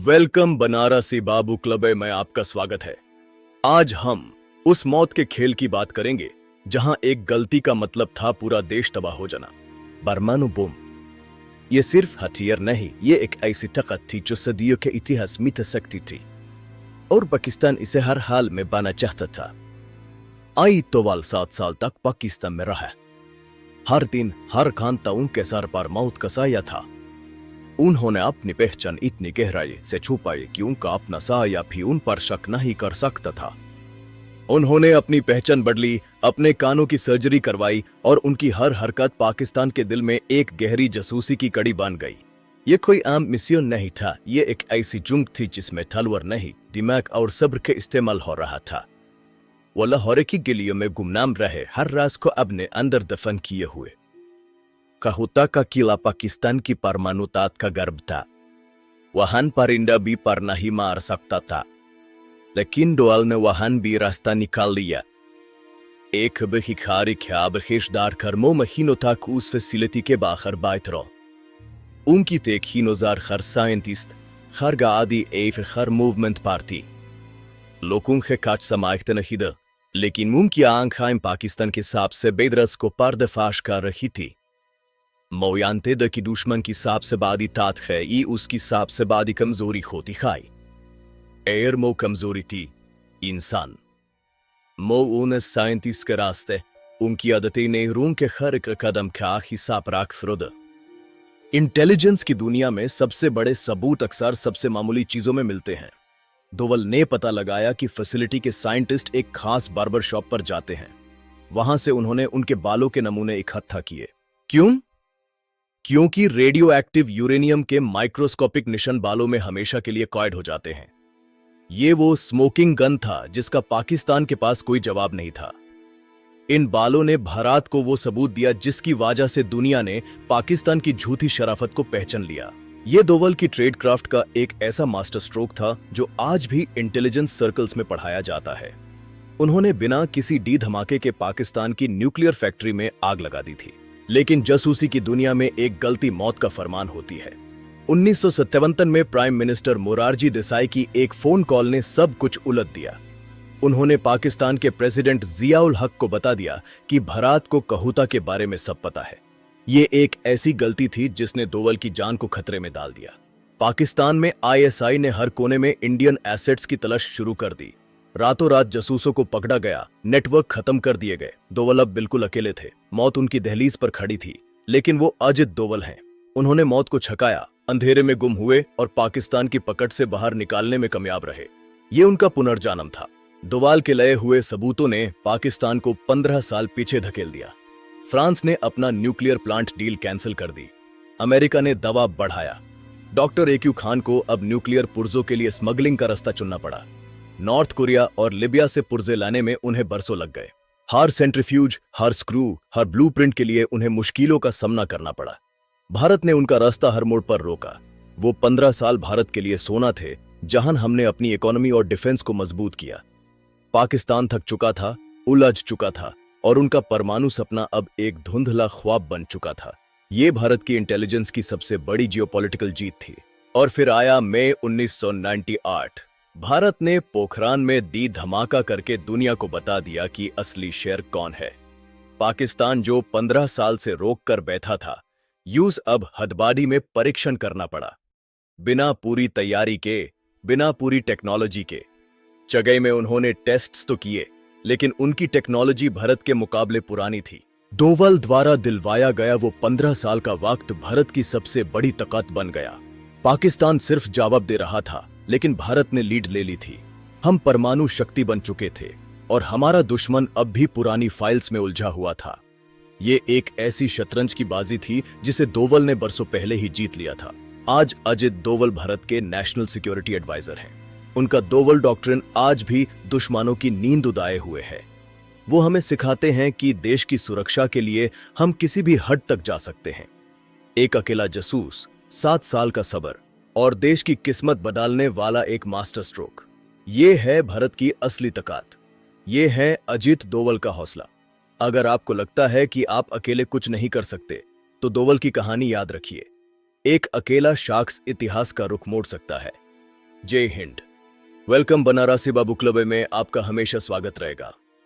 Welcome Banarasi बाबू club में आपका स्वागत है। आज हम उस मौत के खेल की बात करेंगे जहां एक गलती का मतलब था पूरा देश तबाह हो जाना। परमाणु बम। ये सिर्फ हथियार नहीं, ये एक ऐसी ताकत थी जो सदियों के इतिहास में सकती थी और पाकिस्तान इसे हर हाल में पाना चाहता था। आई तोवाल 7 साल तक पाकिस्तान में रहा। हर दिन हर खानता उनके सर पर मौत का साया था। उन्होंने अपनी पहचान इतनी गहराई से छुपाई कि उनका अपना साया भी उन पर शक नहीं कर सकता था। उन्होंने अपनी पहचान बदली, अपने कानों की सर्जरी करवाई और उनकी हर हरकत पाकिस्तान के दिल में एक गहरी जासूसी की कड़ी बन गई। ये कोई आम मिशन नहीं था, ये एक ऐसी जंग थी जिसमें तलवार नहीं, दिमाग और सब्र के इस्तेमाल हो रहा था। वो लाहौर की गलियों में गुमनाम रहे, हर राज को अपने अंदर दफन किए हुए। कहूता का किला पाकिस्तान की परमाणु ताकत का गर्व था। वहां परिंदा भी पर नहीं मार सकता था, लेकिन डोवाल ने वहां भी रास्ता निकाल लिया। एक भिखारी ख्याब खिशदार खरमो महीनों तक उस फैसिलिटी के बाहर बैठ रहा। उनकी तेखीनोजार खर साइंटिस्ट खरगा आदि एफ खर मूवमेंट पार्टी लोगों के काट समाइते नहीं द, लेकिन उनकी आंखें पाकिस्तान के सबसे बेदरस को पर्दाफाश कर रही थी। मोयांते द की दुश्मन की सबसे बड़ी ताकत है, ये उसकी सबसे बड़ी कमजोरी होती है। एयर मो कमजोरी थी इंसान। मो उन साइंटिस्ट के रास्ते उनकी आदतें नेहरूं के हर एक कदम का हिसाब रख फ्रोद। इंटेलिजेंस की दुनिया में सबसे बड़े सबूत अक्सर सबसे मामूली चीजों में मिलते हैं। दोवल ने पता लगाया कि फैसिलिटी के साइंटिस्ट एक खास बार्बर शॉप पर जाते हैं। वहां से उन्होंने उनके बालों के नमूने इकट्ठा किए। क्यों? क्योंकि रेडियो एक्टिव यूरेनियम के माइक्रोस्कोपिक निशान बालों में हमेशा के लिए कैद हो जाते हैं। ये वो स्मोकिंग गन था जिसका पाकिस्तान के पास कोई जवाब नहीं था। इन बालों ने भारत को वो सबूत दिया जिसकी वजह से दुनिया ने पाकिस्तान की झूठी शराफत को पहचान लिया। ये दोवल की ट्रेड क्राफ्ट का एक ऐसा मास्टर स्ट्रोक था जो आज भी इंटेलिजेंस सर्कल्स में पढ़ाया जाता है। उन्होंने बिना किसी डी धमाके के पाकिस्तान की न्यूक्लियर फैक्ट्री में आग लगा दी थी। लेकिन जासूसी की दुनिया में एक गलती मौत का फरमान होती है। 1957 में प्राइम मिनिस्टर मोरारजी देसाई की एक फोन कॉल ने सब कुछ उलट दिया। उन्होंने पाकिस्तान के प्रेसिडेंट जियाउल हक को बता दिया कि भारत को कहूता के बारे में सब पता है। ये एक ऐसी गलती थी जिसने दोवल की जान को खतरे में डाल दिया। पाकिस्तान में आईएसआई ने हर कोने में इंडियन एसेट्स की तलाश शुरू कर दी। रातों रात जासूसों को पकड़ा गया, नेटवर्क खत्म कर दिए गए। दोवल अब बिल्कुल अकेले थे। मौत उनकी दहलीज पर खड़ी थी, लेकिन वो अजित दोवल हैं। उन्होंने मौत को छकाया, अंधेरे में गुम हुए और पाकिस्तान की पकड़ से बाहर निकालने में कामयाब रहे। ये उनका पुनर्जन्म था। दोवाल के लए हुए सबूतों ने पाकिस्तान को 15 साल पीछे धकेल दिया। फ्रांस ने अपना न्यूक्लियर प्लांट डील कैंसिल कर दी। अमेरिका ने दबाव बढ़ाया। डॉक्टर एक्यू खान को अब न्यूक्लियर पुर्जों के लिए स्मगलिंग का रास्ता चुनना पड़ा। नॉर्थ कोरिया और लिबिया से पुर्जे लाने में उन्हें बरसों लग गए। हर सेंट्रीफ्यूज, हर स्क्रू, हर ब्लूप्रिंट के लिए उन्हें मुश्किलों का सामना करना पड़ा। भारत ने उनका रास्ता हर मोड़ पर रोका। वो 15 साल भारत के लिए सोना थे, जहां हमने अपनी इकोनॉमी और डिफेंस को मजबूत किया। पाकिस्तान थक चुका था, उलझ चुका था और उनका परमाणु सपना अब एक धुंधला ख्वाब बन चुका था। ये भारत की इंटेलिजेंस की सबसे बड़ी जियोपॉलिटिकल जीत थी। और फिर आया मई 1998। भारत ने पोखरान में दी धमाका करके दुनिया को बता दिया कि असली शेर कौन है। पाकिस्तान जो 15 साल से रोक कर बैठा था, यूज अब हदबाडी में परीक्षण करना पड़ा। बिना पूरी तैयारी के, बिना पूरी टेक्नोलॉजी के। जगह में उन्होंने टेस्ट्स तो किए, लेकिन उनकी टेक्नोलॉजी भारत के मुकाबले पुरानी थी। दोवल द्वारा दिलवाया गया वो 15 साल का वक्त भारत की सबसे बड़ी ताकत बन गया। पाकिस्तान सिर्फ जवाब दे रहा था, लेकिन भारत ने लीड ले ली थी। हम परमाणु शक्ति बन चुके थे और हमारा दुश्मन अब भी पुरानी फाइल्स में उलझा हुआ था। ये एक ऐसी शतरंज की बाजी थी जिसे दोवल ने बरसों पहले ही जीत लिया था। आज अजित दोवल भारत के नेशनल सिक्योरिटी एडवाइजर हैं। उनका दोवल डॉक्ट्रिन आज भी दुश्मनों की नींद उड़ाए हुए है। वो हमें सिखाते हैं कि देश की सुरक्षा के लिए हम किसी भी हद तक जा सकते हैं। एक अकेला जासूस, 7 साल का सब्र और देश की किस्मत बदलने वाला एक मास्टर स्ट्रोक। ये है भारत की असली ताकत। ये है अजित दोवल का हौसला। अगर आपको लगता है कि आप अकेले कुछ नहीं कर सकते, तो दोवल की कहानी याद रखिए। एक अकेला शख्स इतिहास का रुख मोड़ सकता है। जय हिंद। वेलकम बनारसी बाबू क्लब में आपका हमेशा स्वागत रहेगा।